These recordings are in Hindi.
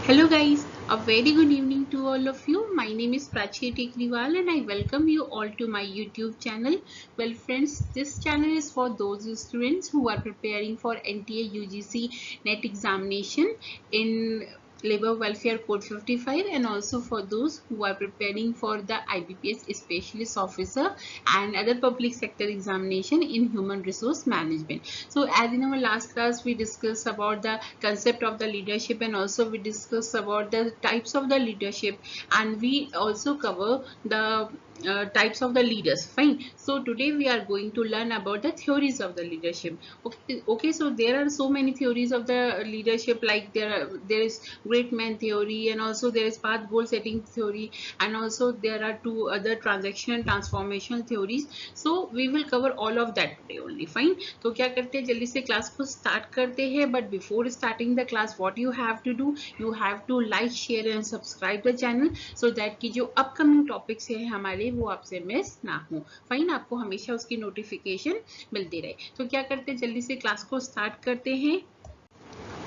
Hello guys, a very good evening to all of you. My name is Prachi Tekriwal and I welcome you all to my YouTube channel. Well friends, this channel is for those students who are preparing for NTA UGC NET examination in Labor Welfare Code 55 and also for those who are preparing for the IBPS Specialist Officer and other public sector examination in Human Resource Management. So as in our last class we discussed about the concept of the leadership and also we discussed about the types of the leadership and we also cover the types of the leaders. Fine, so today we are going to learn about the theories of the leadership. Okay, so there are so many theories of the leadership, like there is great man theory and also there is path goal setting theory and also there are two other transactional transformational theories. So we will cover all of that today only. Fine, तो क्या करते हैं, जल्दी से क्लास को स्टार्ट करते हैं. But before starting the class what you have to do, you have to like share and subscribe the channel so that कि जो अपकमिंग टॉपिक्स है हमारे वो आपसे मिस ना हो. फाइन, आपको हमेशा उसकी नोटिफिकेशन मिलती रहे. तो क्या करते हैं, जल्दी से क्लास को स्टार्ट करते हैं.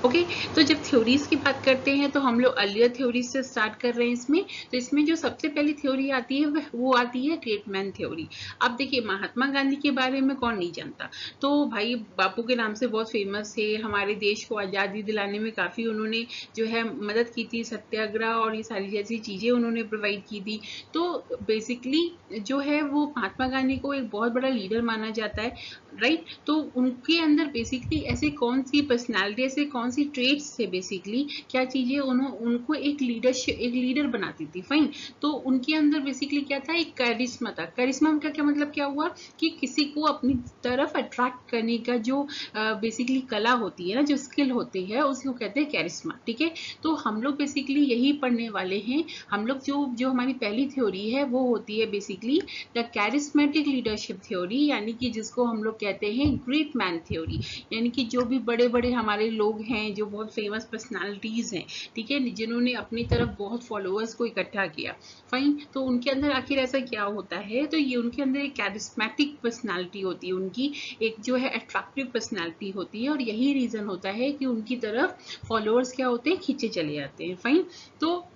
ओके, तो जब थ्योरीज की बात करते हैं तो हम लोग अर्लियर थ्योरी से स्टार्ट कर रहे हैं इसमें. तो इसमें जो सबसे पहली थ्योरी आती है वो आती है ग्रेट मैन थ्योरी. अब देखिए, महात्मा गांधी के बारे में कौन नहीं जानता. तो भाई बापू के नाम से बहुत फेमस है, हमारे देश को आज़ादी दिलाने में काफ़ी उन्होंने जो है मदद की थी, सत्याग्रह और ये सारी जैसी चीज़ें उन्होंने प्रोवाइड की थी. तो बेसिकली जो है वो महात्मा गांधी को एक बहुत बड़ा लीडर माना जाता है, राइट. तो उनके अंदर बेसिकली ऐसे कौन सी पर्सनालिटी, ऐसे कौन सी ट्रेड्स थे, बेसिकली क्या चीजें उनको एक लीडर बनाती थी. फाइन, तो उनके अंदर बेसिकली क्या था, एक कैरिस्मा था. कैरिस्मा का क्या मतलब, क्या हुआ कि किसी को अपनी तरफ अट्रैक्ट करने का जो बेसिकली कला होती है ना, जो स्किल होती है उसको कहते हैं कैरिस्मा. ठीक है, तो हम लोग बेसिकली यही पढ़ने वाले हैं. हम लोग जो हमारी पहली थ्योरी है वो होती है basically the charismatic leadership theory, यानी कि जिसको हम लोग कहते हैं ग्रेट मैन थ्योरी. यानी कि जो भी बड़े बड़े हमारे लोग हैं, जो बहुत फेमस पर्सनालिटीज हैं, ठीक है, जिन्होंने अपनी तरफ बहुत फॉलोअर्स को इकट्ठा किया. फाइन, तो उनके अंदर आखिर ऐसा क्या होता है, तो ये उनके अंदर एक कैरिस्मेटिक पर्सनालिटी होती है, उनकी एक जो है अट्रैक्टिव पर्सनालिटी होती है और यही रीजन होता है कि उनकी तरफ फॉलोअर्स क्या होते हैं, खींचे चले जाते हैं. फाइन, तो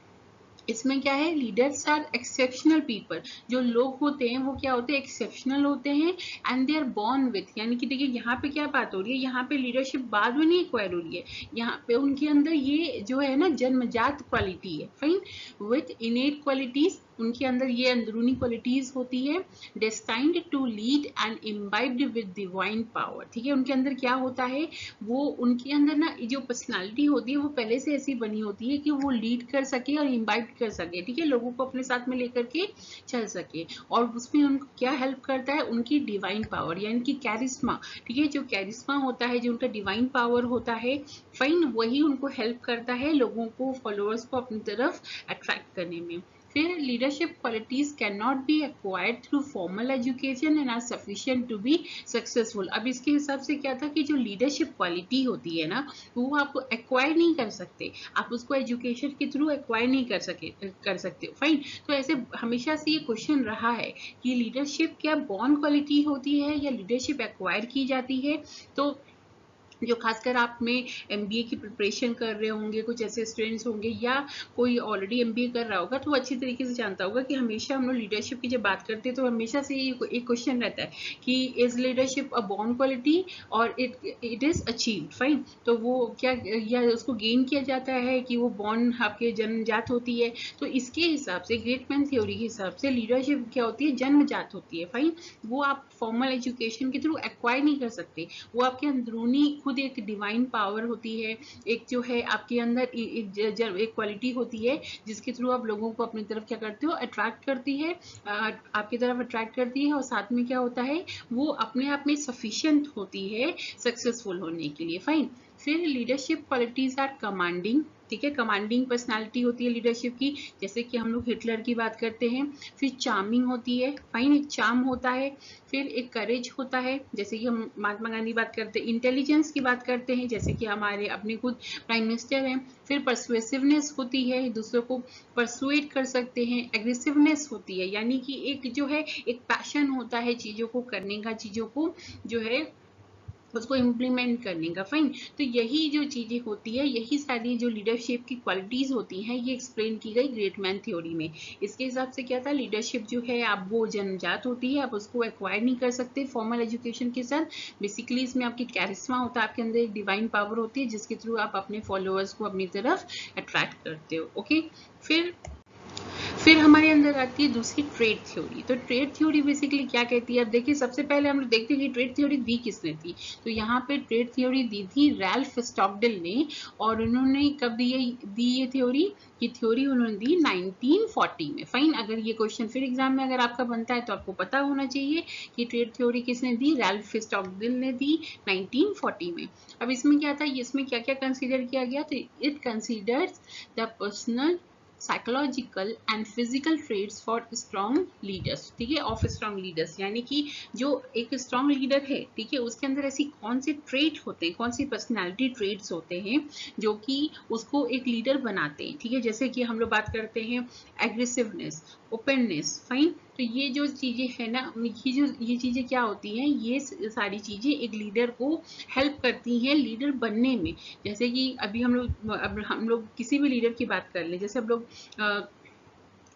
इसमें क्या है, लीडर्स आर एक्सेप्शनल पीपल. जो लोग होते हैं वो क्या होते हैं, एक्सेप्शनल होते हैं and they are born with. यानी कि देखिए यहाँ पे क्या बात हो रही है, यहाँ पे लीडरशिप बाद में नहीं एक्वायर हो रही है, यहाँ पे उनके अंदर ये जो है ना जन्मजात क्वालिटी है. फाइन, विथ इनेट क्वालिटीज, उनके अंदर ये अंदरूनी क्वालिटीज होती है. Destined to lead and imbibed with divine power. ठीक है, उनके अंदर क्या होता है, वो उनके अंदर ना जो पर्सनालिटी होती है वो पहले से ऐसी बनी होती है कि वो लीड कर सके और इम्बाइब कर सके. ठीक है, लोगों को अपने साथ में लेकर के चल सके. और उसमें उनको क्या हेल्प करता है, उनकी डिवाइन पावर यानी कि कैरिस्मा. ठीक है, जो कैरिस्मा होता है, जो उनका डिवाइन पावर होता है, फाइन, वही उनको हेल्प करता है लोगों को, फॉलोअर्स को अपनी तरफ अट्रैक्ट करने में. फिर leadership qualities can not be acquired through formal education and are sufficient to be successful. अब इसके हिसाब से क्या था कि जो लीडरशिप क्वालिटी होती है ना, वो आप एक्वायर नहीं कर सकते, आप उसको एजुकेशन के थ्रू एक्वायर नहीं कर सकते. फाइन, तो ऐसे हमेशा से ये क्वेश्चन रहा है कि लीडरशिप क्या बॉर्न क्वालिटी होती है या लीडरशिप एक्वायर की जाती है. तो जो खासकर आप में एमबीए की प्रिपरेशन कर रहे होंगे, कुछ ऐसे स्टूडेंट्स होंगे या कोई ऑलरेडी एमबीए कर रहा होगा, तो वो अच्छी तरीके से जानता होगा कि हमेशा हम लोग लीडरशिप की जब बात करते हैं तो हमेशा से एक क्वेश्चन रहता है कि is leadership a born quality और इट इज अचीव्ड. फाइन, तो वो क्या या उसको गेन किया जाता है कि वो बॉर्न आपके जन्मजात होती है. तो इसके हिसाब से, ग्रेट मैन थ्योरी के हिसाब से, लीडरशिप क्या होती है, जन्मजात होती है. फाइन, वो आप फॉर्मल एजुकेशन के थ्रू एक्वायर नहीं कर सकते, वो आपके अंदरूनी खुद एक डिवाइन पावर होती है, एक जो है आपके अंदर एक क्वालिटी होती है जिसके थ्रू आप लोगों को अपनी तरफ क्या करते हो, अट्रैक्ट करती है, आपकी तरफ अट्रैक्ट करती है. और साथ में क्या होता है, वो अपने आप में सफिशिएंट होती है सक्सेसफुल होने के लिए. फाइन, फिर लीडरशिप क्वालिटीज आर कमांडिंग. ठीक है, कमांडिंग पर्सनालिटी होती है लीडरशिप की, जैसे कि हम लोग हिटलर की बात करते हैं. फिर चार्मिंग होती है. फाइन, एक चार्म होता है. फिर एक करेज होता है, जैसे कि हम महात्मा गांधी बात करते हैं. इंटेलिजेंस की बात करते हैं, जैसे कि हमारे अपने खुद प्राइम मिनिस्टर हैं. फिर परसुएसिवनेस होती है, दूसरों को परसुएट कर सकते हैं. एग्रेसिवनेस होती है, यानी कि एक जो है एक पैशन होता है चीज़ों को करने का, चीज़ों को जो है उसको इम्प्लीमेंट करने का। फाइन, तो यही जो चीजें होती है, यही सारी जो लीडरशिप की क्वालिटीज होती हैं, ये एक्सप्लेन की गई ग्रेट मैन थ्योरी में। इसके हिसाब से क्या था, लीडरशिप जो है आप वो जन्मजात होती है, आप उसको एक्वायर नहीं कर सकते फॉर्मल एजुकेशन के साथ। बेसिकली इसमें आपकी कैरिस्मा होता है, आपके अंदर एक डिवाइन पावर होती है जिसके थ्रू आप अपने फॉलोअर्स को अपनी तरफ अट्रैक्ट करते हो। ओके, फिर हमारे अंदर आती है दूसरी ट्रेड थ्योरी। तो ट्रेड थ्योरी बेसिकली क्या कहती है, अब देखिए सबसे पहले हम लोग देखते हैं कि ट्रेड थ्योरी दी किसने थी। तो यहाँ पे ट्रेड थ्योरी दी थी रैल्फ स्टॉकडेल ने, और उन्होंने कब दी ये थ्योरी, ये थ्योरी उन्होंने दी 1940 में। फाइन, अगर ये क्वेश्चन फिर एग्जाम में अगर आपका बनता है तो आपको पता होना चाहिए कि ट्रेड थ्योरी किसने दी, रैल्फ स्टॉकडेल ने दी 1940 में। अब इसमें क्या था, इसमें क्या क्या कंसिडर किया गया, तो it considers the personal psychological and physical traits for strong leaders, ठीक है, ऑफ स्ट्रॉन्ग लीडर्स, यानी कि जो एक स्ट्रॉन्ग लीडर है, ठीक है, उसके अंदर ऐसी कौन से ट्रेट होते हैं, कौन सी पर्सनालिटी ट्रेड्स होते हैं जो कि उसको एक लीडर बनाते हैं। ठीक है, जैसे कि हम लोग बात करते हैं एग्रेसिवनेस, ओपननेस। फाइन, तो ये जो चीजें है ना, ये चीजें क्या होती हैं, ये सारी चीजें एक लीडर को हेल्प करती हैं लीडर बनने में। जैसे कि अभी हम लोग किसी भी लीडर की बात कर ले, जैसे हम लोग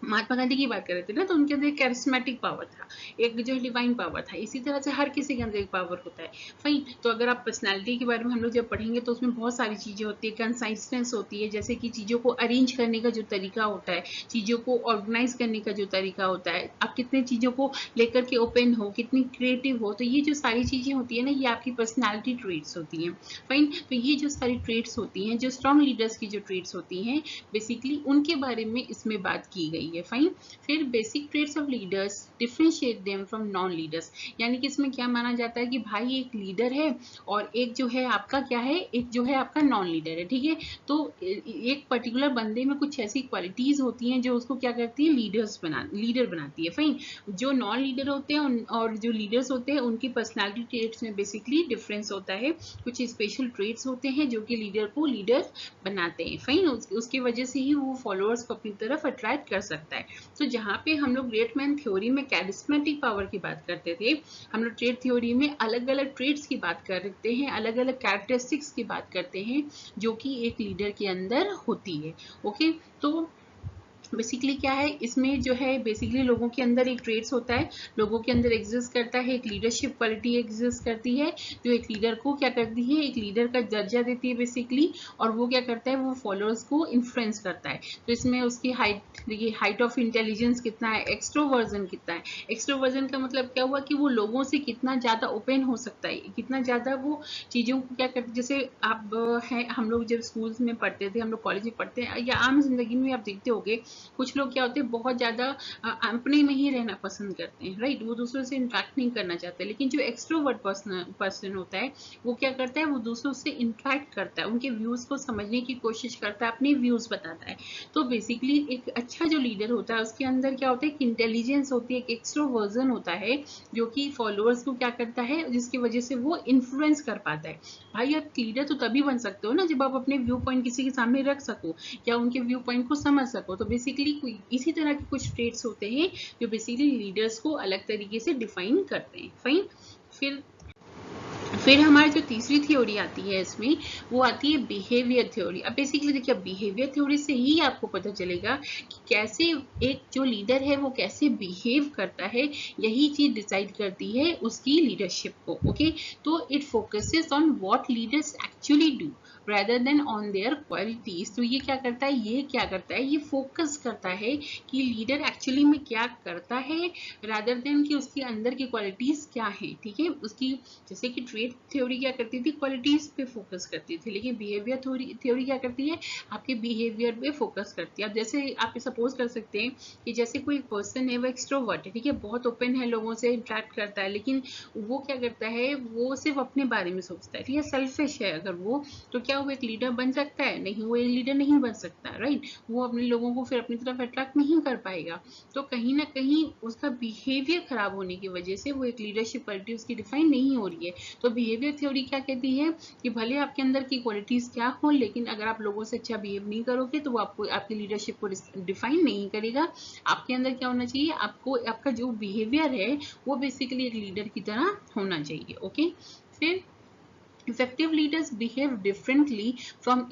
महात्मा गांधी की बात कर रहे थे ना, तो उनके अंदर एक कैरिस्मेटिक पावर था, एक जो डिवाइन पावर था। इसी तरह से हर किसी के अंदर एक पावर होता है। फाइन, तो अगर आप पर्सनालिटी के बारे में हम लोग जब पढ़ेंगे तो उसमें बहुत सारी चीजें होती है, कंसाइसनेस होती है, जैसे कि चीजों को अरेंज करने का जो तरीका होता है, चीजों को ऑर्गेनाइज करने का जो तरीका होता है, आप कितने चीजों को लेकर के ओपन हो, कितनी क्रिएटिव हो, तो ये जो सारी चीजें होती है ना, ये आपकी पर्सनैलिटी ट्रेट्स होती हैं। फाइन, तो ये जो सारी ट्रेट्स होती हैं, जो स्ट्रॉन्ग लीडर्स की जो ट्रेट्स होती हैं, बेसिकली उनके बारे में इसमें बात की गई है। फाइन, फिर basic traits of leaders differentiate them from non leaders, यानी कि इसमें क्या माना जाता है कि भाई एक लीडर है और एक जो है आपका क्या है, एक जो है आपका नॉन लीडर है। ठीक है, तो एक पर्टिकुलर बंदे में कुछ ऐसी क्वालिटीज होती हैं जो उसको क्या करती है, लीडर बनाती है। फाइन, जो नॉन लीडर होते हैं और जो लीडर्स होते हैं उनकी पर्सनैलिटी ट्रेट्स में बेसिकली डिफरेंस होता है, कुछ स्पेशल ट्रेट्स होते हैं जो कि लीडर को लीडर बनाते हैं। फाइन, उसकी वजह से ही वो फॉलोअर्स को अपनी तरफ अट्रैक्ट कर सकता है। तो जहाँ पे हम लोग ग्रेट मैन थ्योरी में कैरिस्मेटिक पावर की बात करते थे, हम लोग ट्रेड थ्योरी में अलग अलग ट्रेड्स की बात करते हैं, अलग अलग कैरेक्टरिस्टिक्स की बात करते हैं जो कि एक लीडर के अंदर होती है। ओके, तो बेसिकली क्या है, इसमें जो है बेसिकली लोगों के अंदर एक ट्रेड्स होता है, लोगों के अंदर एग्जिस्ट करता है, एक लीडरशिप क्वालिटी एग्जिस्ट करती है जो एक लीडर को क्या करती है, एक लीडर का दर्जा देती है बेसिकली, और वो क्या करता है, वो फॉलोअर्स को इन्फ्लुएंस करता है। तो इसमें उसकी हाइट, देखिए हाइट ऑफ इंटेलिजेंस कितना है, एक्सट्रोवर्जन कितना है। एक्सट्रोवर्जन का मतलब क्या हुआ कि वो लोगों से कितना ज्यादा ओपन हो सकता है, कितना ज्यादा वो चीजों को क्या करते, जैसे आप है, हम लोग जब स्कूल में पढ़ते थे, हम लोग कॉलेज में पढ़ते हैं, या आम जिंदगी में आप देखते होंगे कुछ लोग क्या होते हैं, बहुत ज्यादा अपने में ही रहना पसंद करते हैं, राइट, वो दूसरों से इंटरेक्ट नहीं करना चाहते। लेकिन जो एक्सट्रोवर्ट पर्सन होता है, वो क्या करता है, वो दूसरों से इंटरेक्ट करता है, उनके व्यूज को समझने की कोशिश करता है, अपने व्यूज बताता है। तो बेसिकली एक अच्छा जो लीडर होता है उसके अंदर क्या होता है, एक इंटेलिजेंस होती है, एक एक्सट्रोवर्जन होता है जो कि फॉलोअर्स को क्या करता है, जिसकी वजह से वो इन्फ्लुएंस कर पाता है। भाई आप लीडर तो तभी बन सकते हो ना जब आप अपने व्यू पॉइंट किसी के सामने रख सको या उनके व्यू पॉइंट को समझ सको। तो बेसिकली इसी तरह के कुछ ट्रेट्स होते हैं जो बेसिकली लीडर्स को अलग तरीके से डिफाइन करते हैं। फाइन, फिर हमारी जो तीसरी थ्योरी आती है इसमें, वो आती है बिहेवियर थ्योरी। अब बेसिकली देखिए, बिहेवियर थ्योरी से ही आपको पता चलेगा कि कैसे एक जो लीडर है वो कैसे बिहेव करता है, यही चीज डिसाइड करती है उसकी लीडरशिप को। ओके, तो it focuses on what leaders actually do rather than on their qualities। तो ये क्या करता है, ये फोकस करता है कि लीडर एक्चुअली में क्या करता है rather than कि उसके अंदर की क्वालिटीज क्या है। ठीक है, उसकी जैसे कि ट्रेड थ्योरी क्या करती थी, क्वालिटीज पे फोकस करती थी, लेकिन बिहेवियर थ्योरी क्या करती है, आपके बिहेवियर पे फोकस करती है। अब जैसे आप सपोज कर सकते हैं कि जैसे कोई पर्सन है, वो एक्सट्रोवर्ट है, ठीक है, बहुत ओपन है, लोगों से इंटरेक्ट करता है, लेकिन वो क्या करता है, वो सिर्फ अपने बारे में सोचता है, ठीक है, सेल्फिश है अगर वो, तो क्या वो एक लीडर बन सकता है, नहीं, वो एक लीडर नहीं बन सकता, राइट, वो अपने लोगों को फिर अपनी तरफ अट्रैक्ट नहीं कर पाएगा। तो कहीं ना कहीं उसका बिहेवियर खराब होने की वजह से वो एक लीडरशिप क्वालिटी उसकी डिफाइन नहीं हो रही है। तो बिहेवियर थ्योरी क्या कहती है कि भले आपके अंदर की क्वालिटीज क्या हो, लेकिन अगर आप लोगों से अच्छा बिहेव नहीं करोगे तो वो आपको आपकी लीडरशिप को डिफाइन नहीं करेगा। आपके अंदर क्या होना चाहिए, आपको आपका जो बिहेवियर है वो बेसिकली एक लीडर की तरह होना चाहिए। ओके, फिर effective leaders behave differently from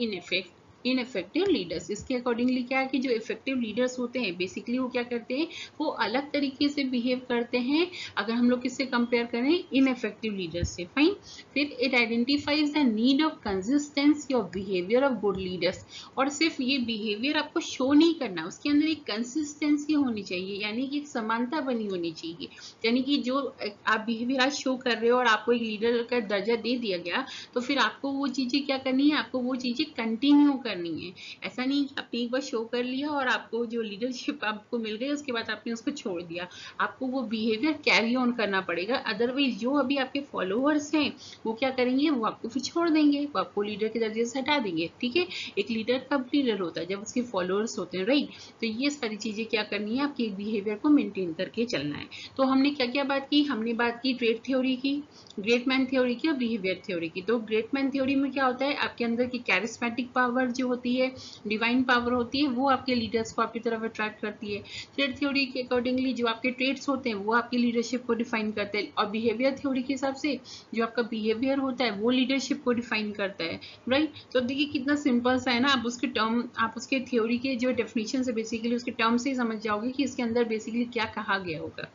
ineffective leaders. इसके अकॉर्डिंगली क्या है कि जो इफेक्टिव लीडर्स होते हैं बेसिकली वो क्या करते हैं, वो अलग तरीके से बिहेव करते हैं अगर हम लोग किससे कंपेयर करें, इनफेक्टिव लीडर्स से। फाइन। फिर it identifies the need of consistency of behaviour of good leaders. और सिर्फ ये बिहेवियर आपको शो नहीं करना, उसके अंदर एक कंसिस्टेंसी होनी चाहिए, यानी कि एक समानता बनी होनी चाहिए। यानी कि जो आप बिहेवियर आज शो कर रहे हो और आपको एक लीडर का दर्जा दे दिया गया, तो फिर आपको वो चीजें क्या करनी है, आपको वो चीजें कंटिन्यू करनी है। ऐसा नहीं कि आपने एक बार शो कर लिया और आपको जो लीडरशिप आपको मिल गई उसके बाद आपने उसको छोड़ दिया, आपको वो बिहेवियर कैरी ऑन करना पड़ेगा। अदरवाइज जो अभी आपके फॉलोअर्स हैं वो क्या करेंगे, वो आपको फिर छोड़ देंगे, वो आपको लीडर के दर्जे से हटा देंगे। ठीक है, एक लीडर कब लीडर होता है, जब उसके फॉलोअर्स होते हैं, राइट। तो ये सारी चीजें क्या करनी है, आपके बिहेवियर को मेंटेन करके चलना है। तो हमने क्या क्या बात की, हमने बात की ट्रेट थ्योरी की, ग्रेट मैन थ्योरी की और बिहेवियर थ्योरी की। तो ग्रेट मैन थ्योरी में क्या होता है, आपके अंदर की कैरिस्मेटिक पावर जो होती है, डिवाइन पावर होती है, वो आपके लीडर्स को आपकी तरफ अट्रैक्ट करती है। ट्रेट थ्योरी के अकॉर्डिंगली जो आपके ट्रेट्स होते हैं वो आपकी लीडरशिप को डिफाइन करते हैं, और बिहेवियर थ्योरी के हिसाब से जो आपका बिहेवियर होता है वो लीडरशिप को डिफाइन करता है, राइट। तो देखिए कितना सिंपल सा है ना, आप उसके टर्म, आप उसके थ्योरी के जो डेफिनेशन से बेसिकली उसके टर्म से ही समझ जाओगे कि इसके अंदर बेसिकली क्या कहा गया होगा।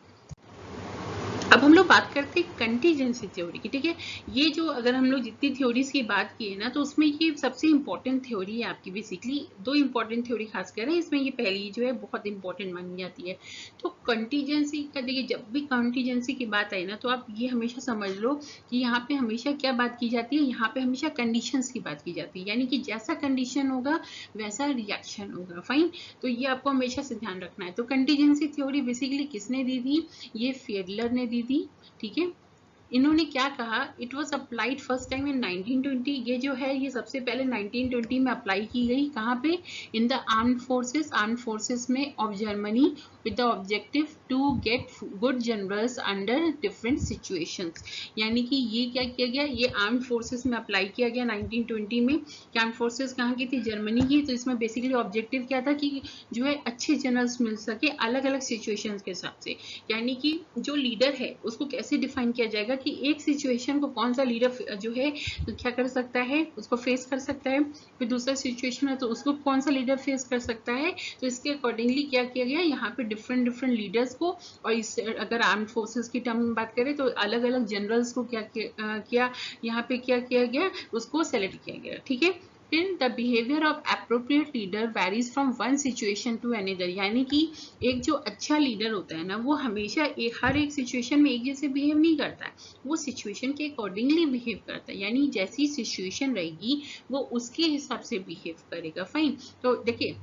अब हम लोग बात करते हैं कंटीजेंसी थ्योरी की। ठीक है, ये जो अगर हम लोग जितनी थ्योरीज की बात की है ना, तो उसमें ये सबसे इंपॉर्टेंट थ्योरी है आपकी। बेसिकली दो इंपॉर्टेंट थ्योरी खासकर है इसमें, ये पहली जो है बहुत इंपॉर्टेंट मानी जाती है। तो कंटीजेंसी का देखिए, जब भी कंटीजेंसी की बात आई ना, तो आप ये हमेशा समझ लो कि यहाँ पे हमेशा क्या बात की जाती है, यहाँ पे हमेशा कंडीशंस की बात की जाती है, यानी कि जैसा कंडीशन होगा वैसा रिएक्शन होगा। फाइन, तो ये आपको हमेशा से ध्यान रखना है। तो कंटीजेंसी थ्योरी बेसिकली किसने दी थी, ये फेडलर ने दी थी। ठीक है, इन्होंने क्या कहा, it was applied first time in 1920। ये जो है ये सबसे पहले 1920 में अप्लाई की गई, कहाँ पे, इन द आर्म्ड फोर्सेस में of Germany, with the objective to get good generals under different situations. यानी कि ये क्या किया गया, ये आर्म्ड फोर्सेस में अप्लाई किया गया 1920 में। आर्म्ड फोर्सेस कहाँ की थी, जर्मनी की। तो इसमें बेसिकली ऑब्जेक्टिव क्या था कि जो है अच्छे जनरल्स मिल सके अलग अलग सिचुएशंस के हिसाब से। यानी कि जो लीडर है उसको कैसे डिफाइन किया जाएगा कि एक सिचुएशन को कौन सा लीडर जो है क्या कर सकता है, उसको फेस कर सकता है, फिर दूसरा सिचुएशन है तो उसको कौन सा लीडर फेस कर सकता है। तो इसके अकॉर्डिंगली क्या किया गया, यहाँ पे डिफरेंट डिफरेंट लीडर्स को, और इस अगर आर्म्ड फोर्सेस की टर्म में बात करें तो अलग अलग जनरल्स को क्या यहाँ पे क्या किया गया, उसको सेलेक्ट किया गया। ठीक है, फिर the behaviour of appropriate leader varies from one situation to another. यानी कि एक जो अच्छा लीडर होता है ना, वो हमेशा हर एक सिचुएशन में एक जैसे बिहेव नहीं करता है, वो सिचुएशन के अकॉर्डिंगली बिहेव करता है। यानी जैसी सिचुएशन रहेगी वो उसके हिसाब से बिहेव करेगा। फाइन, तो देखिए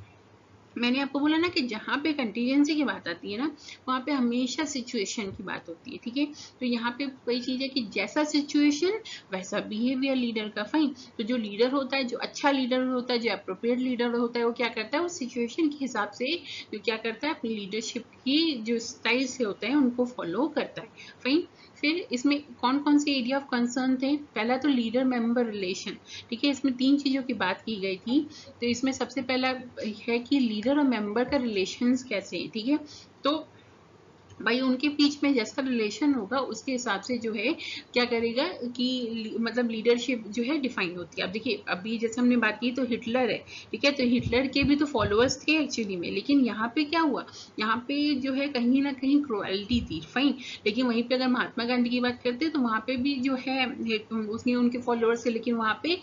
मैंने आपको बोला ना कि जहाँ पे कंटीजेंसी की बात आती है ना, वहाँ पे हमेशा सिचुएशन की बात होती है। ठीक है, तो यहाँ पे वही चीज है कि जैसा सिचुएशन वैसा बिहेवियर लीडर का। फाइन, तो जो लीडर होता है, जो अच्छा लीडर होता है, जो अप्रोप्रिएट लीडर होता है, वो क्या करता है, वो सिचुएशन के हिसाब से जो क्या करता है, अपनी लीडरशिप की जो स्टाइल से होते हैं उनको फॉलो करता है। फाइन, फिर इसमें कौन कौन से एरिया ऑफ कंसर्न थे, पहला तो लीडर मेंबर रिलेशन। ठीक है, इसमें तीन चीजों की बात की गई थी। तो इसमें सबसे पहला है कि लीडर और मेंबर का रिलेशंस कैसे है। ठीक है, तो भाई उनके बीच में जैसा रिलेशन होगा उसके हिसाब से जो है क्या करेगा कि मतलब लीडरशिप जो है डिफाइन होती है। अब देखिए अभी जैसे हमने बात की तो हिटलर है, ठीक है, तो हिटलर के भी तो फॉलोअर्स थे एक्चुअली में, लेकिन यहाँ पे क्या हुआ, यहाँ पे जो है कहीं ना कहीं क्रुएल्टी थी। फाइन, लेकिन वहीं पे अगर महात्मा गांधी की बात करते हैं तो वहाँ पे भी जो है उसने उनके फॉलोअर्स थे, लेकिन वहाँ पे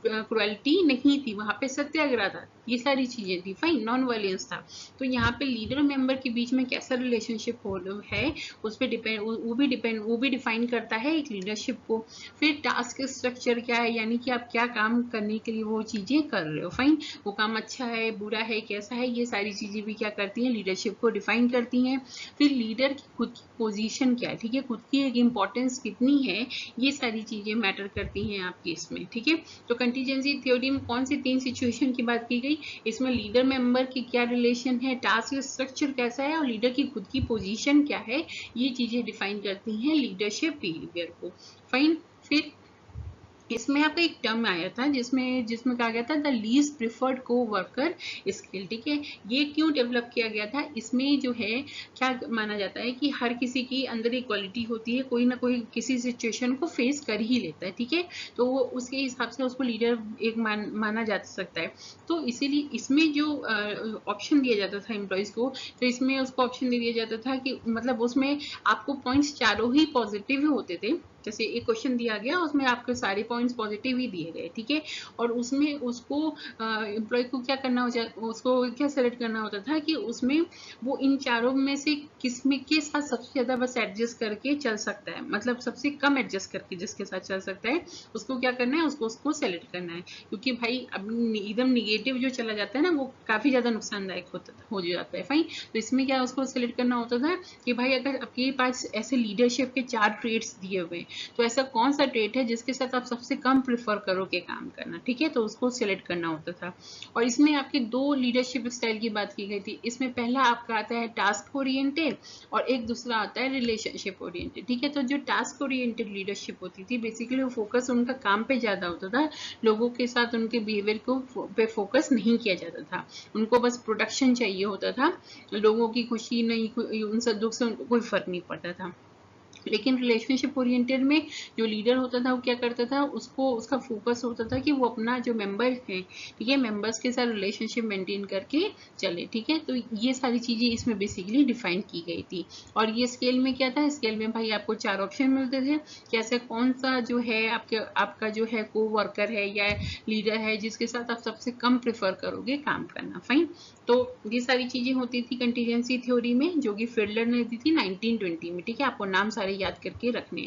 क्रुएल्टी नहीं थी, वहां पे सत्याग्रह था, ये सारी चीजें थी। फाइन, नॉन वायलेंस था। तो यहाँ पे लीडर और मेंबर के बीच में कैसा रिलेशनशिप है उस पर डिपेंड, वो भी डिफाइन करता है एक लीडरशिप को। फिर टास्क स्ट्रक्चर क्या है, यानी कि आप क्या काम करने के लिए वो चीजें कर रहे हो। फाइन, वो काम अच्छा है, बुरा है, कैसा है, ये सारी चीजें भी क्या करती हैं, लीडरशिप को डिफाइन करती हैं। फिर लीडर की खुद की पोजीशन क्या है, ठीक है, खुद की एक इंपॉर्टेंस कितनी है, ये सारी चीजें मैटर करती हैं आपकी इसमें। ठीक है, तो कंटीजेंसी थ्योरी में कौन सी तीन सिचुएशन की बात की गई, इसमें लीडर मेंबर की क्या रिलेशन है, टास्क स्ट्रक्चर कैसा है, और लीडर की खुद की पोजीशन क्या है, ये चीजें डिफाइन करती हैं लीडरशिप बिहेवियर को। फाइन, फिर इसमें आपका एक टर्म आया था जिसमें जिसमें कहा गया था द लीस्ट प्रिफर्ड को वर्कर स्किल। ठीक है, ये क्यों डेवलप किया गया था? इसमें जो है क्या माना जाता है कि हर किसी की अंदर इक्वालिटी होती है, कोई ना कोई किसी सिचुएशन को फेस कर ही लेता है। ठीक है, तो वो उसके हिसाब से उसको लीडर एक माना जा सकता है। तो इसीलिए इसमें जो ऑप्शन दिया जाता था एम्प्लॉयज को, तो इसमें उसको ऑप्शन दे दिया जाता था कि मतलब उसमें आपको पॉइंट्स चारों ही पॉजिटिव ही होते थे। जैसे एक क्वेश्चन दिया गया उसमें आपके सारे पॉइंट्स पॉजिटिव ही दिए गए। ठीक है, और उसमें उसको एम्प्लॉय को क्या करना हो, उसको क्या सेलेक्ट करना होता था कि उसमें वो इन चारों में से किसमें के साथ सबसे ज्यादा बस एडजस्ट करके चल सकता है, मतलब सबसे कम एडजस्ट करके जिसके साथ चल सकता है उसको क्या करना है, उसको सेलेक्ट करना है। क्योंकि भाई अब एकदम निगेटिव जो चला जाता है ना वो काफी ज्यादा नुकसानदायक हो जाता है। फाइन, तो इसमें क्या उसको सेलेक्ट करना होता था कि भाई अगर आपके पास ऐसे लीडरशिप के 4 ट्रेड्स दिए हुए, तो ऐसा कौन सा ट्रेट है जिसके साथ आप सबसे कम प्रेफर करोगे काम करना। ठीक है, तो उसको सिलेक्ट करना होता था। और इसमें आपके 2 लीडरशिप स्टाइल की बात की गई थी। इसमें पहला आपका आता है टास्क ओरिएंटेड और एक दूसरा आता है रिलेशनशिप ओरिएंटेड। ठीक है, तो जो टास्क ओरिएंटेड लीडरशिप होती थी बेसिकली वो फोकस उनका काम पे ज्यादा होता था, लोगों के साथ उनके बिहेवियर को पे फोकस नहीं किया जाता था। उनको बस प्रोडक्शन चाहिए होता था, लोगों की खुशी नहीं, उन सब दुख से उनको कोई फर्क नहीं पड़ता था। लेकिन रिलेशनशिप ओरिएंटेड में जो लीडर होता था वो क्या करता था, उसको उसका फोकस होता था कि वो अपना जो मेंबर है, ठीक है, मेंबर्स के साथ रिलेशनशिप मेंटेन करके चले। ठीक है, तो ये सारी चीजें इसमें बेसिकली डिफाइन की गई थी। और ये स्केल में क्या था, स्केल में भाई आपको 4 ऑप्शन मिलते थे कि ऐसे कौन सा जो है आपका जो है को वर्कर है या लीडर है जिसके साथ आप सबसे कम प्रेफर करोगे काम करना। फाइन, तो ये सारी चीजें होती थी कंटीजेंसी थ्योरी में जो कि फिडलर ने दी थी 1920 में। ठीक है, आपको नाम सारे याद करके रखने।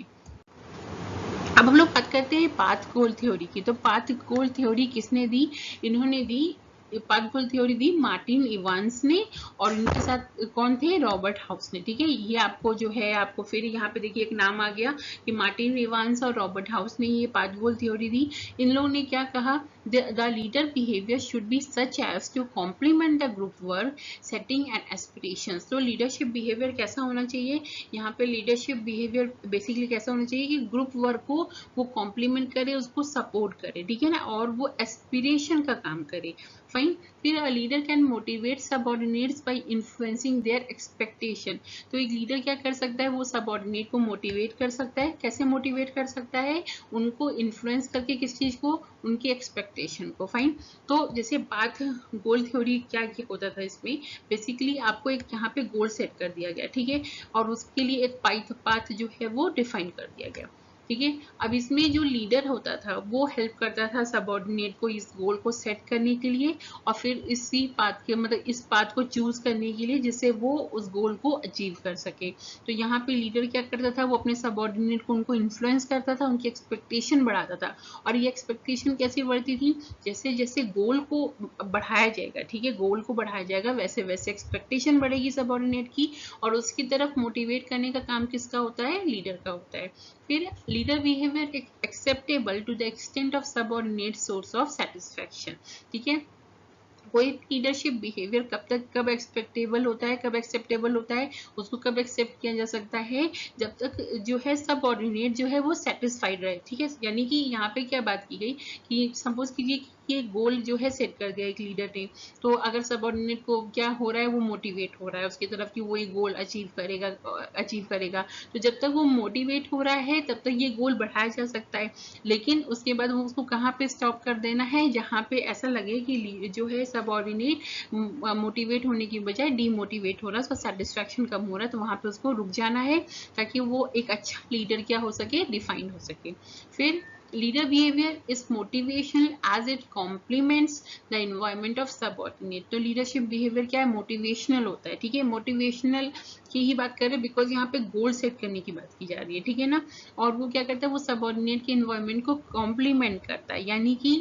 अब हम लोग बात करते हैं पाथ गोल थ्योरी की। तो पाथ गोल थ्योरी किसने दी? इन्होंने दी, पाथ गोल थ्योरी दी मार्टिन इवांस ने, और इनके साथ कौन थे, रॉबर्ट हाउस ने। ठीक है, ये आपको जो है आपको फिर यहाँ पे देखिए एक नाम आ गया कि मार्टिन इवांस और रॉबर्ट हाउस ने ये पाथ गोल थ्योरी दी। इन लोगों ने क्या कहा, the leader behavior should be such as to complement the group work setting and aspirations। तो लीडरशिप बिहेवियर कैसा होना चाहिए, यहाँ पे लीडरशिप बिहेवियर बेसिकली कैसा होना चाहिए कि ग्रुप वर्क को वो कॉम्प्लीमेंट करे, उसको सपोर्ट करे। ठीक है ना, और वो एस्पिरेशन का काम करे। फाइन, फिर a leader can motivate subordinates by influencing their expectation. तो एक लीडर क्या कर सकता है, वो सबऑर्डिनेट को मोटिवेट कर सकता है। कैसे मोटिवेट कर सकता है, उनको इन्फ्लुएंस करके, किस चीज को, उनकी एक्सपेक्टेशन को। फाइन, तो जैसे पाथ गोल थ्योरी क्या होता था, इसमें बेसिकली आपको एक यहाँ पे गोल सेट कर दिया गया। ठीक है, और उसके लिए एक पाथ जो है वो डिफाइन कर दिया गया। ठीक है, अब इसमें जो लीडर होता था वो हेल्प करता था सबऑर्डिनेट को इस गोल को सेट करने के लिए, और फिर इसी पाथ के मतलब इस पाथ को चूज करने के लिए जिससे वो उस गोल को अचीव कर सके। तो यहाँ पे लीडर क्या करता था, वो अपने सबऑर्डिनेट को उनको इन्फ्लुएंस करता था, उनकी एक्सपेक्टेशन बढ़ाता था। और ये एक्सपेक्टेशन कैसी बढ़ती थी, जैसे जैसे गोल को बढ़ाया जाएगा, ठीक है, गोल को बढ़ाया जाएगा वैसे वैसे एक्सपेक्टेशन बढ़ेगी सबऑर्डिनेट की, और उसकी तरफ मोटिवेट करने का काम किसका होता है, लीडर का होता है। फिर leader behaviour acceptable to the extent of subordinate source of satisfaction. ठीक है, कोई लीडरशिप बिहेवियर कब एक्सपेक्टेबल होता है, कब एक्सेप्टेबल होता है, उसको कब एक्सेप्ट किया जा सकता है, जब तक जो है सबऑर्डिनेट जो है वो सेटिस्फाइड रहे। ठीक है, यानी कि यहाँ पे क्या बात की गई कि सपोज कीजिए ये गोल जो है सेट कर दिया एक लीडर ने, तो अगर सबऑर्डिनेट को क्या हो रहा है, वो मोटिवेट हो रहा है उसकी तरफ कि वो ये गोल अचीव करेगा। तो जब तक वो मोटिवेट हो रहा है तब तक ये गोल बढ़ाया जा सकता है। लेकिन उसके बाद वो उसको कहाँ पे स्टॉप कर देना है, जहाँ पे ऐसा लगे कि जो है सबऑर्डिनेट मोटिवेट होने की बजाय डीमोटिवेट हो रहा है, उसका सेटिस्फैक्शन कम हो रहा है, तो वहां पे उसको रुक जाना है ताकि वो एक अच्छा लीडर क्या हो सके, डिफाइन हो सके। फिर leader behavior is motivational as it complements the environment of subordinate। तो leadership behavior क्या है, motivational होता है। ठीक है, motivational की ही बात कर रहे हैं बिकॉज यहाँ पे गोल सेट करने की बात की जा रही है। ठीक है ना, और वो क्या करता है, वो सबऑर्डिनेट के environment को कॉम्प्लीमेंट करता है, यानी कि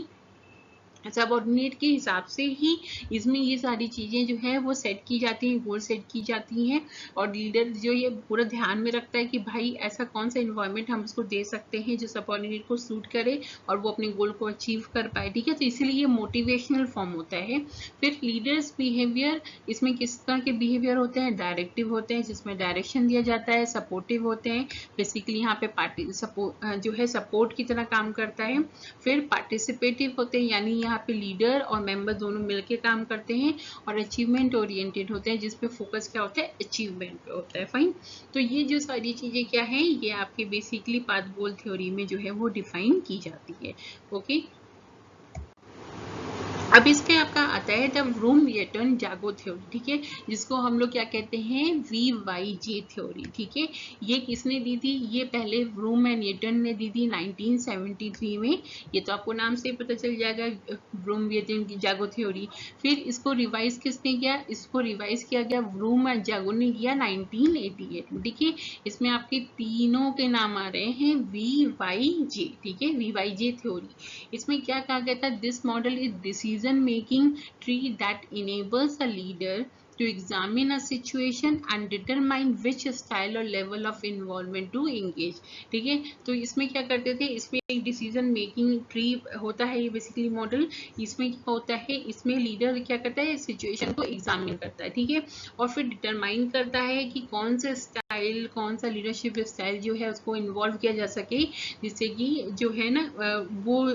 सबऑर्डिनेट के हिसाब से ही इसमें ये सारी चीजें जो है वो सेट की जाती हैं, गोल सेट की जाती हैं। और लीडर जो ये पूरा ध्यान में रखता है कि भाई ऐसा कौन सा इन्वायरमेंट हम उसको दे सकते हैं जो सबऑर्डिनेट को सूट करे और वो अपने गोल को अचीव कर पाए। ठीक है, तो इसीलिए ये मोटिवेशनल फॉर्म होता है। फिर लीडर्स बिहेवियर, इसमें किस तरह के बिहेवियर होते हैं? डायरेक्टिव होते हैं जिसमें डायरेक्शन दिया जाता है, सपोर्टिव होते हैं, बेसिकली यहाँ पे पार्टी जो है सपोर्ट की तरह काम करता है। फिर पार्टिसिपेटिव होते हैं, यानी यहाँ पे लीडर और मेंबर दोनों मिलकर काम करते हैं। और अचीवमेंट ओरिएंटेड होते हैं जिसपे फोकस क्या होता है? अचीवमेंट पे होता है। फाइन, तो ये जो सारी चीजें क्या है, ये आपके बेसिकली पाथ गोल थ्योरी में जो है वो डिफाइन की जाती है। ओके, अब इसमें आपका आता है द व्रूम रिटर्न जागो थ्योरी। ठीक है, जिसको हम लोग क्या कहते हैं? VYJ theory. ठीक है, ये किसने दी थी? ये पहले व्रूम एंड रिटर्न ने दी थी 1973 में। ये तो आपको नाम से पता चल जाएगा, व्रूम रिटर्न जागो थ्योरी। फिर इसको रिवाइज किसने किया? इसको रिवाइज किया गया व्रूम एंड जागो ने किया 1988 में। ठीक है, इसमें आपके तीनों के नाम आ रहे हैं VYJ। ठीक है, VYJ थ्योरी। इसमें क्या कहा गया था? This model is decision making tree that enables a leader to examine a situation and determine which style or level of involvement to engage। ठीक है, तो इसमें क्या करते थे? इसमें एक डिसीजन मेकिंग ट्री होता है ये बेसिकली मॉडल। इसमें क्या होता है? इसमें लीडर क्या करता है? सिचुएशन को एग्जामिन करता है। ठीक है, और फिर डिटरमाइन करता है कि कौन सा स्टाइल, कौन सा लीडरशिप स्टाइल जो है उसको इन्वॉल्व किया जा सके, जिससे कि जो है ना वो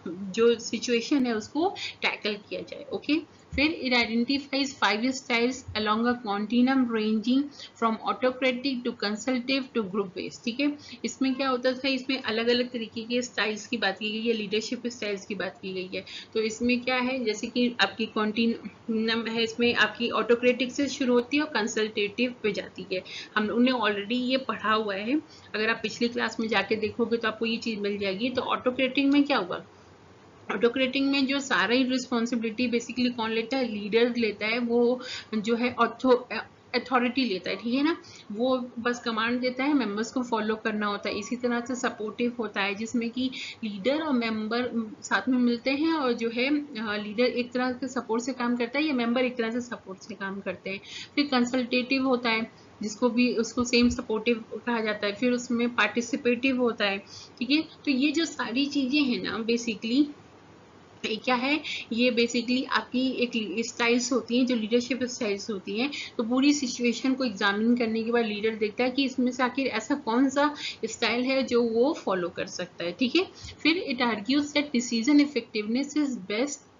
जो सिचुएशन है उसको टैकल किया जाए। ओके, फिर it identifies 5 styles along a continuum ranging from autocratic to consultative to group based. ठीक है, इसमें क्या होता था? इसमें अलग अलग तरीके के स्टाइल्स की बात की गई है, लीडरशिप स्टाइल्स की बात की गई है। तो इसमें क्या है, जैसे कि आपकी कॉन्टिनम है, इसमें आपकी ऑटोक्रेटिक से शुरू होती है और कंसल्टेटिव पे जाती है। हम लोगों ने ऑलरेडी ये पढ़ा हुआ है, अगर आप पिछली क्लास में जाके देखोगे तो आपको ये चीज मिल जाएगी। तो ऑटोक्रेटिक में क्या हुआ? ऑटोक्रेटिंग में जो सारा ही रिस्पॉन्सिबिलिटी बेसिकली कौन लेता है? लीडर लेता है। वो जो है अथॉरिटी लेता है। ठीक है ना, वो बस कमांड देता है, मेंबर्स को फॉलो करना होता है। इसी तरह से सपोर्टिव होता है जिसमें कि लीडर और मेंबर साथ में मिलते हैं और जो है लीडर एक तरह से सपोर्ट से काम करता है या मेंबर एक तरह से सपोर्ट से काम करते हैं। फिर कंसल्टेटिव होता है जिसको भी उसको सेम सपोर्टिव कहा जाता है। फिर उसमें पार्टिसिपेटिव होता है। ठीक है, तो ये जो सारी चीजें हैं ना बेसिकली क्या है, ये बेसिकली आपकी एक स्टाइल्स होती हैं जो लीडरशिप स्टाइल्स होती हैं। तो पूरी सिचुएशन को एग्जामिन करने के बाद लीडर देखता है कि इसमें से आखिर ऐसा कौन सा स्टाइल है जो वो फॉलो कर सकता है। ठीक है, फिर it argues that decision effectiveness is best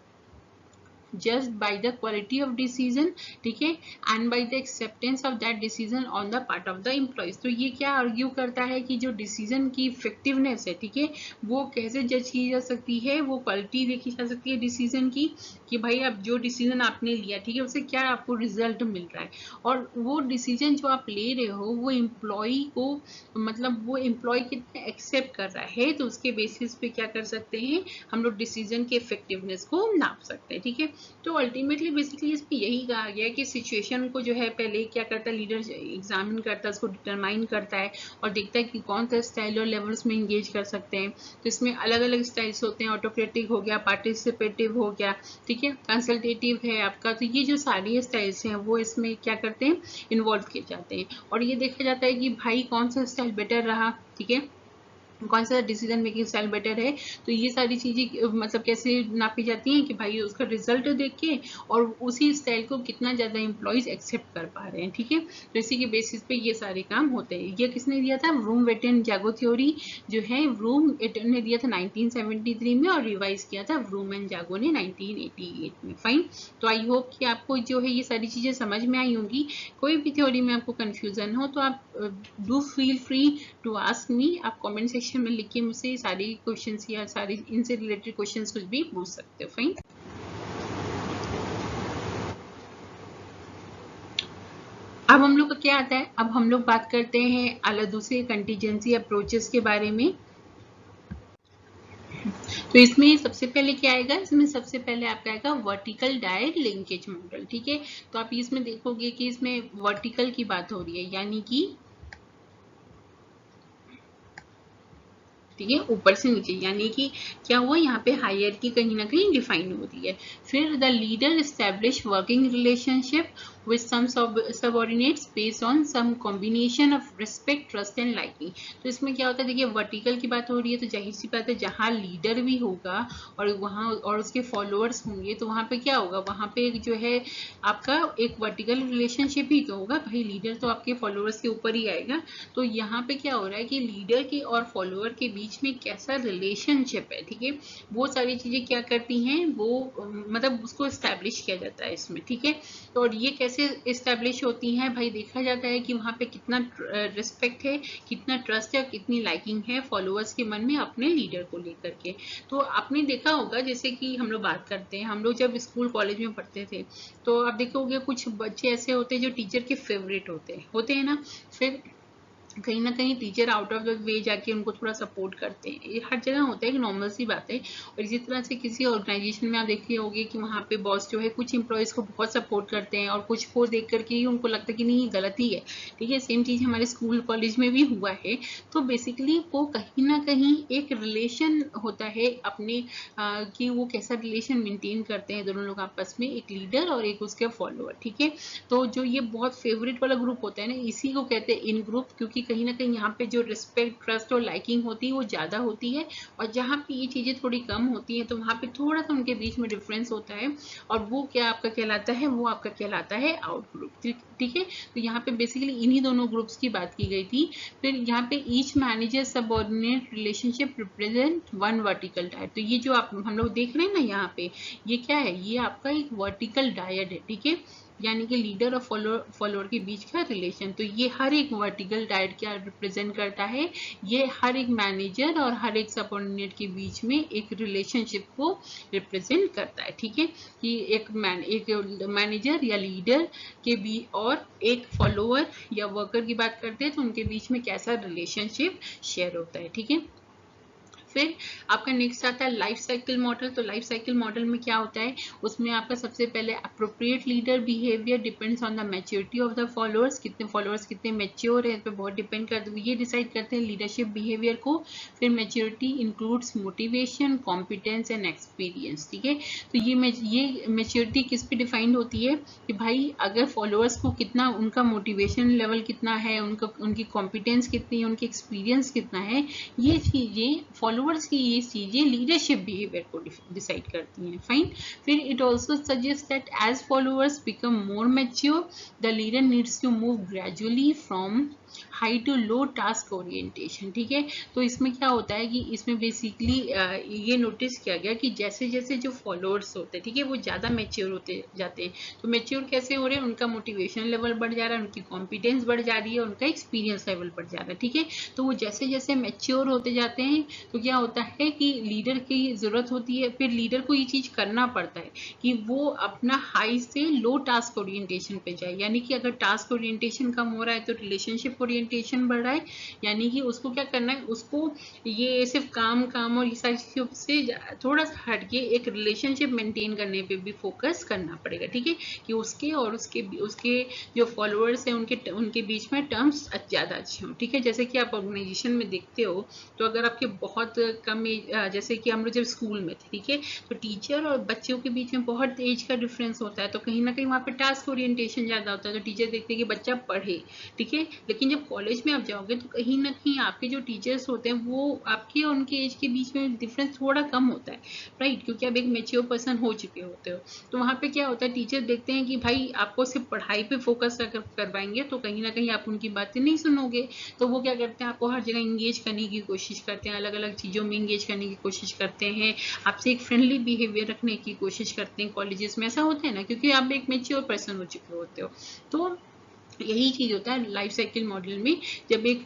judged by the quality of decision। ठीक है, and by the acceptance of that decision on the part of the employees। तो ये क्या आर्ग्यू करता है कि जो डिसीजन की इफेक्टिवनेस है, ठीक है, वो कैसे जज की जा सकती है? वो क्वालिटी देखी जा सकती है डिसीजन की कि भाई अब जो डिसीजन आपने लिया, ठीक है, उससे क्या आपको रिजल्ट मिल रहा है। और वो डिसीजन जो आप ले रहे हो वो एम्प्लॉय को, मतलब वो एम्प्लॉय कितना एक्सेप्ट कर रहा है, तो उसके बेसिस पे क्या कर सकते हैं हम लोग? डिसीजन के इफेक्टिवनेस को नाप सकते हैं। ठीक है, तो अल्टीमेटली बेसिकली इसमें यही कहा गया है कि सिचुएशन को जो है पहले क्या करता है? लीडर एग्जामिन करता है, उसको डिटरमाइन करता है और देखता है कि कौन सा स्टाइल और लेवल्स में इंगेज कर सकते हैं। तो इसमें अलग अलग स्टाइल्स होते हैं, ऑटोक्रेटिक हो गया, पार्टिसिपेटिव हो गया, ठीक है, कंसल्टेटिव है आपका। तो ये जो सारी स्टाइल्स हैं वो इसमें क्या करते हैं? इन्वॉल्व किए जाते हैं और ये देखा जाता है कि भाई कौन सा स्टाइल बेटर रहा। ठीक है, कौन सा डिसीजन मेकिंग स्टाइल बेटर है। तो ये सारी चीजें मतलब कैसे नापी जाती हैं कि भाई उसका रिजल्ट देख के और उसी स्टाइल को कितना ज्यादा एम्प्लॉइज एक्सेप्ट कर पा रहे हैं। ठीक है, तो इसी के बेसिस पे ये सारे काम होते हैं। ये किसने दिया था? व्रूम वेटन जागो थ्योरी जो है व्रूम वेटन ने दिया था 1973 में और रिवाइज किया था व्रूम एंड जागो ने 1988 में। फाइन, तो आई होप कि आपको जो है ये सारी चीजें समझ में आई होंगी। कोई भी थ्योरी में आपको कंफ्यूजन हो तो आप do feel free to ask me. आप कमेंट सेक्शन में लिख के मुझसे सारी क्वेश्चंस या सारी इनसे रिलेटेड क्वेश्चंस कुछ भी पूछ सकते हो। फाइन, अब हम लोग का क्या आता है? अब हम लोग बात करते हैं अलग दूसरे कंटीजेंसी अप्रोचेस के बारे में। तो इसमें सबसे पहले क्या आएगा? इसमें सबसे पहले आपका आएगा वर्टिकल डायरेक्ट लिंकेज मॉडल। ठीक है, तो आप इसमें देखोगे कि इसमें वर्टिकल की बात हो रही है, यानी कि ठीक है, ऊपर से नीचे, यानी कि क्या हुआ यहाँ पे हायरार्की कहीं ना कहीं डिफाइन होती है। फिर the leader establish working relationship with some subordinates based on some combination of respect, trust and liking। तो इसमें क्या होता है, देखिए वर्टिकल की बात हो रही है तो जाहिर सी बात है जहाँ लीडर भी होगा और वहाँ और उसके फॉलोअर्स होंगे तो वहाँ पे क्या होगा, वहाँ पे जो है आपका एक वर्टिकल रिलेशनशिप ही तो होगा भाई, लीडर तो आपके फॉलोअर्स के ऊपर ही आएगा। तो यहाँ पे क्या हो रहा है कि लीडर के और फॉलोअर के बीच में कैसा रिलेशनशिप है, ठीक है, वो सारी चीजें क्या करती हैं, वो मतलब उसको एस्टैब्लिश किया जाता है इसमें, ठीक है। तो और ये कैसे एस्टैब्लिश होती हैं भाई, देखा जाता है कि वहाँ पे कितना रिस्पेक्ट है, कितना ट्रस्ट है और कितनी लाइकिंग है फॉलोअर्स के मन में अपने लीडर को लेकर के। तो आपने देखा होगा जैसे कि हम लोग बात करते हैं, हम लोग जब स्कूल कॉलेज में पढ़ते थे तो आप देखोगे कुछ बच्चे ऐसे होते हैं जो टीचर के फेवरेट होते हैं ना, फिर कहीं ना कहीं teacher out of the way जाके उनको थोड़ा सपोर्ट करते हैं, ये हर जगह होता है, एक नॉर्मल सी बात है। और इसी तरह से किसी ऑर्गेनाइजेशन में आप देखे होंगे कि वहाँ पे बॉस जो है कुछ एम्प्लॉयज को बहुत सपोर्ट करते हैं और कुछ को देख करके ही उनको लगता है कि नहीं ये गलत ही है, ठीक है। सेम चीज़ हमारे स्कूल कॉलेज में भी हुआ है। तो बेसिकली वो कहीं ना कहीं एक रिलेशन होता है अपने कि वो कैसा रिलेशन मेंटेन करते हैं दोनों लोग आपस में, एक लीडर और एक उसके फॉलोअर, ठीक है। तो जो ये बहुत फेवरेट वाला ग्रुप होता है ना, इसी को कहते हैं इन ग्रुप, क्योंकि कहीं ना कहीं यहाँ पे जो रिस्पेक्ट, ट्रस्ट और लाइकिंग होती है वो ज़्यादा होती है, और जहाँ पे ये चीज़ें थोड़ी कम होती हैं तो वहाँ पे थोड़ा सा उनके बीच में डिफरेंस होता है, और वो क्या आपका कहलाता है, वो आपका कहलाता है आउट ग्रुप, ठीक है। तो यहाँ पे बेसिकली इन्हीं दोनों ग्रुप्स की बात की गई थी। फिर यहाँ पे each manager subordinate relationship represent one vertical dyad. तो ये जो आप हम लोग देख रहे हैं ना यहाँ पे, ये क्या है, ये आपका एक वर्टिकल डायड है, ठीक है, यानी कि लीडर और फॉलोअर के बीच का रिलेशन। तो ये हर एक वर्टिकल डायड क्या रिप्रेजेंट करता है, ये हर एक मैनेजर और हर एक सबऑर्डिनेट के बीच में एक रिलेशनशिप को रिप्रेजेंट करता है, ठीक है। कि एक मैनेजर या लीडर के बीच और एक फॉलोअर या वर्कर की बात करते हैं तो उनके बीच में कैसा रिलेशनशिप शेयर होता है, ठीक है। फिर आपका नेक्स्ट आता है लाइफ साइकिल मॉडल। तो लाइफ साइकिल मॉडल में क्या होता है, उसमें आपका सबसे पहले appropriate leader behaviour depends on the maturity of the followers, कितने फॉलोअर्स कितने मैच्योर है इस पर बहुत डिपेंड करते हैं, ये डिसाइड करते हैं लीडरशिप बिहेवियर को। फिर maturity includes motivation, competence and experience, ठीक है। तो ये मैच्योरिटी किस पे डिफाइंड होती है कि भाई अगर फॉलोअर्स को कितना, उनका मोटिवेशन लेवल कितना है, उनकी कॉम्पिटेंस कितनी है, उनकी एक्सपीरियंस कितना है, ये चीजें फॉलोअर्स की ये चीजें लीडरशिप बिहेवियर को डिसाइड करती हैं, फाइन। फिर it also suggest that as followers become more mature the leader needs to move gradually from high to low task orientation, ठीक है। तो इसमें क्या होता है कि इसमें बेसिकली ये नोटिस किया गया कि जैसे जैसे जो फॉलोअर्स होते हैं, ठीक है, वो ज़्यादा मैच्योर होते जाते हैं। तो मैच्योर कैसे हो रहे हैं, उनका मोटिवेशन लेवल बढ़ जा रहा है, उनकी कॉम्पिटेंस बढ़ जा रही है, उनका एक्सपीरियंस लेवल बढ़ जा रहा है, ठीक है। तो वो जैसे जैसे मैच्योर होते जाते हैं तो क्या होता है कि लीडर की ज़रूरत होती है, फिर लीडर को ये चीज़ करना पड़ता है कि वो अपना हाई से लो टास्क ओरिएंटेशन पे जाए, यानी कि अगर टास्क ओरिएंटेशन कम हो रहा है तो रिलेशनशिप ओरिएंटेशन बढ़ रहा है, यानी कि उसको क्या करना है, उसको ये सिर्फ काम और ये सारी चीज़ों से थोड़ा सा हटके एक रिलेशनशिप मेंटेन करने पे भी फोकस करना पड़ेगा, ठीक है, कि उसके और उसके जो फॉलोअर्स हैं उनके बीच में टर्म्स ज़्यादा अच्छे हों, ठीक है। जैसे कि आप ऑर्गेनाइजेशन में देखते हो तो अगर आपके बहुत कम जैसे कि हम लोग जब स्कूल में थे, ठीक है, तो टीचर और बच्चों के बीच में बहुत एज का डिफरेंस होता है, तो कहीं ना कहीं वहाँ पे टास्क ओरिएंटेशन ज़्यादा होता है, तो टीचर देखते हैं कि बच्चा पढ़े, ठीक है। लेकिन जब कॉलेज में आप जाओगे तो कहीं ना कहीं आपके जो टीचर्स होते हैं वो आपके और उनके एज के बीच में डिफरेंस थोड़ा कम होता है, राइट, क्योंकि आप एक मेच्योर पर्सन हो चुके होते हो। तो वहाँ पे क्या होता है, टीचर देखते हैं कि भाई आपको सिर्फ पढ़ाई पे फोकस करवाएंगे तो कहीं ना कहीं आप उनकी बातें नहीं सुनोगे, तो वो क्या करते हैं, आपको हर जगह इंगेज करने की कोशिश करते हैं, अलग अलग चीज़ों में इंगेज करने की कोशिश करते हैं, आपसे एक फ्रेंडली बिहेवियर रखने की कोशिश करते हैं। कॉलेजेस में ऐसा होता है ना, क्योंकि आप एक मेच्योर पर्सन हो चुके होते हो। तो यही चीज़ होता है लाइफ साइकिल मॉडल में, जब एक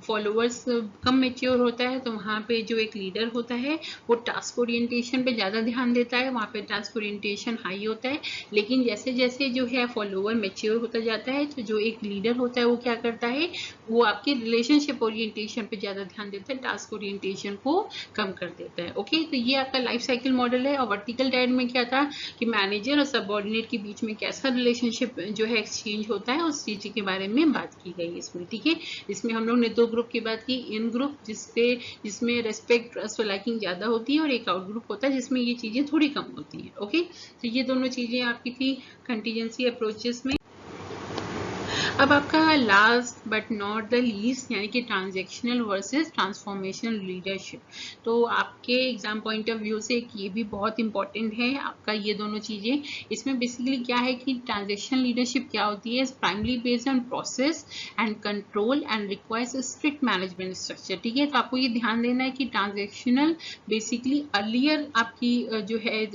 फॉलोअर्स कम मेच्योर होता है तो वहाँ पे जो एक लीडर होता है वो टास्क ओरिएंटेशन पे ज़्यादा ध्यान देता है, वहाँ पे टास्क ओरिएंटेशन हाई होता है। लेकिन जैसे जैसे जो है फॉलोअर मेच्योर होता जाता है तो जो एक लीडर होता है वो क्या करता है, वो आपके रिलेशनशिप ओरिएंटेशन पे ज़्यादा ध्यान देता है, टास्क ओरिएंटेशन को कम कर देता है। ओके, तो ये आपका लाइफ साइकिल मॉडल है। और वर्टिकल डायड में क्या था कि मैनेजर और सबऑर्डिनेट के बीच में कैसा रिलेशनशिप जो है एक्सचेंज होता है, उस उस चीज़ के बारे में बात की गई इसमें, ठीक है। इसमें हम लोग ने 2 ग्रुप की बात की, इन ग्रुप जिसमें रेस्पेक्ट, ट्रस्ट और लाइकिंग ज़्यादा होती है, और एक आउट ग्रुप होता है जिसमें ये चीज़ें थोड़ी कम होती हैं। ओके, तो ये दोनों चीज़ें आपकी थी कंटीजेंसी अप्रोचेस में। अब आपका last but not the least यानी कि ट्रांजैक्शनल वर्सेस ट्रांसफॉर्मेशनल लीडरशिप। तो आपके एग्जाम पॉइंट ऑफ व्यू से ये भी बहुत इंपॉर्टेंट है आपका, ये दोनों चीज़ें। इसमें बेसिकली क्या है कि ट्रांजैक्शनल लीडरशिप क्या होती है, primary based on process and control and requires strict management structure, ठीक है। तो आपको ये ध्यान देना है कि ट्रांजैक्शनल बेसिकली अर्लियर आपकी जो है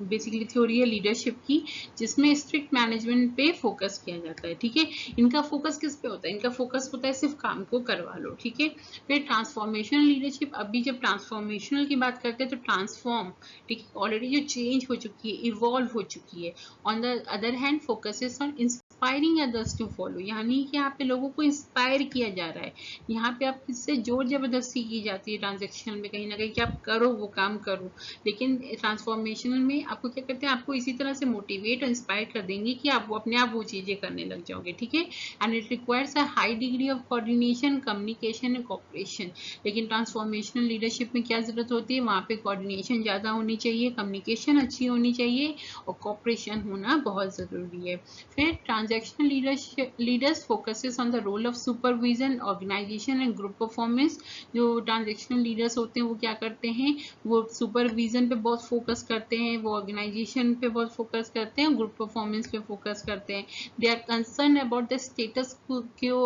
बेसिकली थ्योरी है लीडरशिप की, जिसमें स्ट्रिक्ट मैनेजमेंट पे फोकस किया जाता है, ठीक है। इनका फोकस किस पे होता है, इनका फोकस होता है सिर्फ काम को करवा लो, ठीक है। फिर ट्रांसफॉर्मेशनल लीडरशिप, अभी जब ट्रांसफॉर्मेशनल की बात करते हैं तो ट्रांसफॉर्म, ठीक है, ऑलरेडी जो चेंज हो चुकी है, इवॉल्व हो चुकी है। On the other hand focuses on inspiring others to follow, यानी कि यहाँ पे लोगों को इंस्पायर किया जा रहा है। यहाँ पे आप किससे जोर जबरदस्ती की जाती है ट्रांजेक्शन में, कहीं ना कहीं कि आप करो वो काम करो। लेकिन ट्रांसफॉर्मेशनल में आपको क्या करते हैं, आपको इसी तरह से मोटिवेट और इंस्पायर कर देंगे कि आप वो अपने आप वो चीजें करने लग जाओगे, ठीक है। And it requires a high degree of coordination, communication and cooperation. लेकिन ट्रांसफॉर्मेशनल लीडरशिप में क्या जरूरत होती है, वहाँ पे कोऑर्डिनेशन ज्यादा होनी चाहिए, कम्युनिकेशन अच्छी होनी चाहिए और कोऑपरेशन होना बहुत जरूरी है। फिर transactional leaders focuses on the role of supervision, organisation and group performance. जो ट्रांजैक्शनल लीडर्स होते हैं वो क्या करते हैं, वो सुपरविजन पे बहुत फोकस करते हैं, वो ऑर्गेनाइजेशन पे बहुत फोकस करते हैं, ग्रुप परफॉर्मेंस पे फोकस करते हैं। They are concern about the status quo,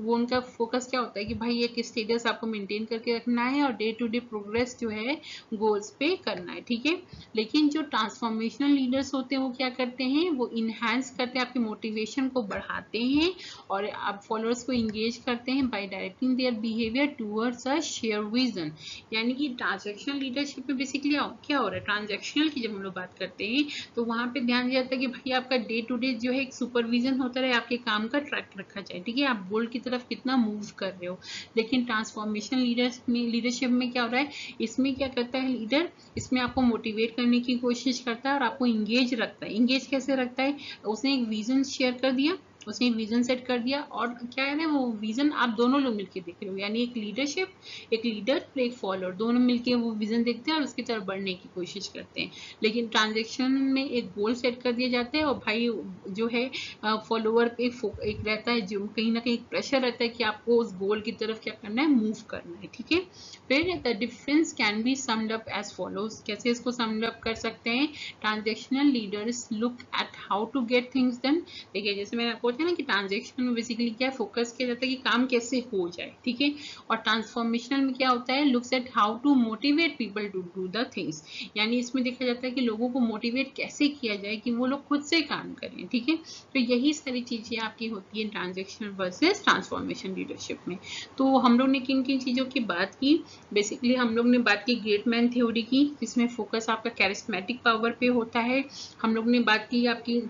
वो उनका फोकस क्या होता है कि भाई एक स्टेटस आपको मेंटेन करके रखना है और डे टू डे प्रोग्रेस जो है गोल्स पे करना है, ठीक है। लेकिन जो ट्रांसफॉर्मेशनल लीडर्स होते हैं वो क्या करते हैं, वो इनहैंस करते हैं, आपके मोटिवेशन को बढ़ाते हैं और आप फॉलोअर्स को इंगेज करते हैं bye directing their behaviour towards a share vision. यानी कि ट्रांजैक्शनल लीडरशिप में बेसिकली क्या हो रहा है, ट्रांजैक्शनल की जब हम लोग बात करते हैं तो वहां पे ध्यान दिया जाता है कि भाई आपका डे टू डे जो है एक सुपरविजन होता रहे, आपके काम का ट्रैक रखा जाए, ठीक है, आप गोल की तरफ कितना मूव कर रहे हो। लेकिन ट्रांसफॉर्मेशनल लीडरशिप में क्या हो रहा है, इसमें क्या करता है लीडर, इसमें आपको मोटिवेट करने की कोशिश करता है और आपको इंगेज रखता है। इंगेज कैसे रखता है, उसने एक विजन शेयर कर दिया, उसने विजन सेट कर दिया और क्या है ना, वो विजन आप दोनों लोग मिलकर देख रहे हो, यानी एक लीडरशिप, एक लीडर और एक फॉलोअर, दोनों मिलकर वो विजन देखते हैं और उसकी तरफ बढ़ने की कोशिश करते हैं। लेकिन ट्रांजैक्शन में एक गोल सेट कर दिया जाता है और भाई जो है फॉलोअर पे एक रहता है, जो कहीं ना कहीं प्रेशर रहता है कि आपको उस गोल की तरफ क्या करना है, मूव करना है, ठीक है। फिर the difference can be summed up as follows, कैसे इसको समड अप कर सकते हैं, transactional leaders look at how to get things done. देखिए जैसे मैंने आपको बताया ना कि ट्रांजैक्शन में बेसिकली क्या फोकस किया जाता है कि काम कैसे हो जाए, ठीक है। और ट्रांसफॉर्मेशनल में क्या होता है, looks at how to motivate people to do the things, यानी इसमें देखा जाता है कि लोगों को मोटिवेट कैसे किया जाए कि वो लोग खुद से काम करें, ठीक है। तो यही सारी चीजें आपकी होती है ट्रांजैक्शनल वर्सेस ट्रांसफॉर्मेशन लीडरशिप में। तो हम लोग ने किन किन चीजों की बात की, बेसिकली हम लोग ने बात की ग्रेट मैन थ्योरी की, जिसमें फोकस आपका कैरिस्मेटिक पावर पे होता है। हम लोग ने बात की आपकी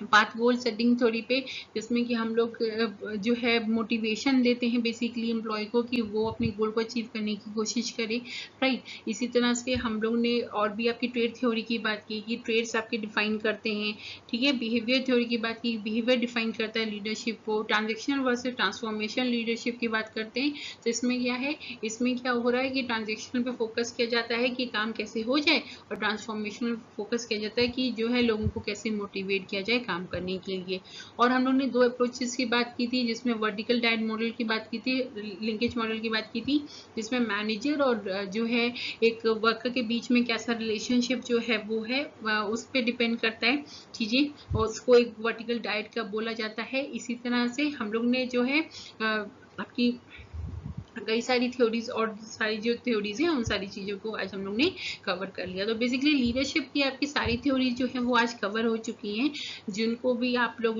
पाथ गोल सेटिंग थ्योरी पे, जिसमें कि हम लोग जो है मोटिवेशन देते हैं बेसिकली एम्प्लॉय को कि वो अपने गोल को अचीव करने की कोशिश करे, राइट। इसी तरह से हम लोग ने और भी आपकी ट्रेड थ्योरी की बात की कि ट्रेड्स आपके डिफाइन करते हैं, ठीक है। बिहेवियर थ्योरी की बात की, बिहेवियर डिफाइन करता है लीडरशिप को। ट्रांजेक्शनल वर्सेस ट्रांसफॉर्मेशन लीडरशिप की बात करते हैं तो इसमें क्या है, इसमें क्या हो रहा है कि ट्रांजेक्शनल पे फोकस किया जाता है कि काम कैसे हो जाए और ट्रांसफॉर्मेशनल फोकस किया जाता है कि जो है लोगों को कैसे मोटिवेट किया जाए काम करने के लिए। और हम लोग ने 2 अप्रोचेस की बात की थी, जिसमें वर्टिकल डायड मॉडल की बात की थी, लिंकेज मॉडल की बात की थी, जिसमें मैनेजर और जो है एक वर्कर के बीच में कैसा रिलेशनशिप जो है वो है उस पर डिपेंड करता है चीजें, और उसको एक वर्टिकल डायड का बोला जाता है। इसी तरह से हम लोग ने जो है आपकी कई सारी थ्योरीज और सारी जो थ्योरीज हैं उन सारी चीजों को आज हम लोग ने कवर कर लिया। तो बेसिकली लीडरशिप की आपकी सारी थ्योरीज जो है वो आज कवर हो चुकी हैं, जिनको भी आप लोग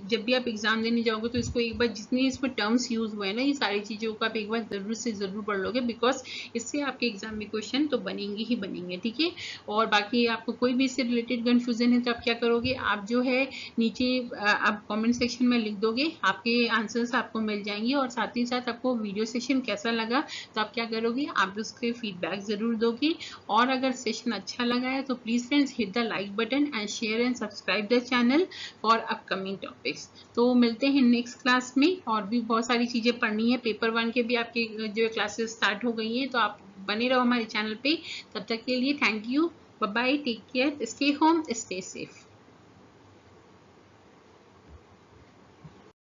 जब भी आप एग्जाम देने जाओगे तो इसको एक बार जितने इसमें टर्म्स यूज हुए हैं ना, ये सारी चीजों को आप एक बार जरूर से जरूर पढ़ लोगे, बिकॉज इससे आपके एग्जाम में क्वेश्चन तो बनेंगे ही बनेंगे, ठीक है। और बाकी आपको कोई भी इससे रिलेटेड कंफ्यूजन है तो आप क्या करोगे, आप जो है नीचे आप कॉमेंट सेक्शन में लिख दोगे, आपके आंसर्स आपको मिल जाएंगे और साथ ही साथ आपको वीडियो सेशन कैसा लगा, तो आप क्या करोगे, आप उसके फीडबैक ज़रूर दोगे। और अगर सेशन अच्छा लगा है तो please friends hit the like button and share and subscribe the channel for upcoming topics. तो मिलते हैं नेक्स्ट क्लास में, और भी बहुत सारी चीज़ें पढ़नी है। पेपर 1 के भी आपके जो क्लासेस स्टार्ट हो गई हैं, तो आप बने रहो हमारे चैनल पे। तब तक के लिए thank you, bye bye, take care, stay home, stay safe.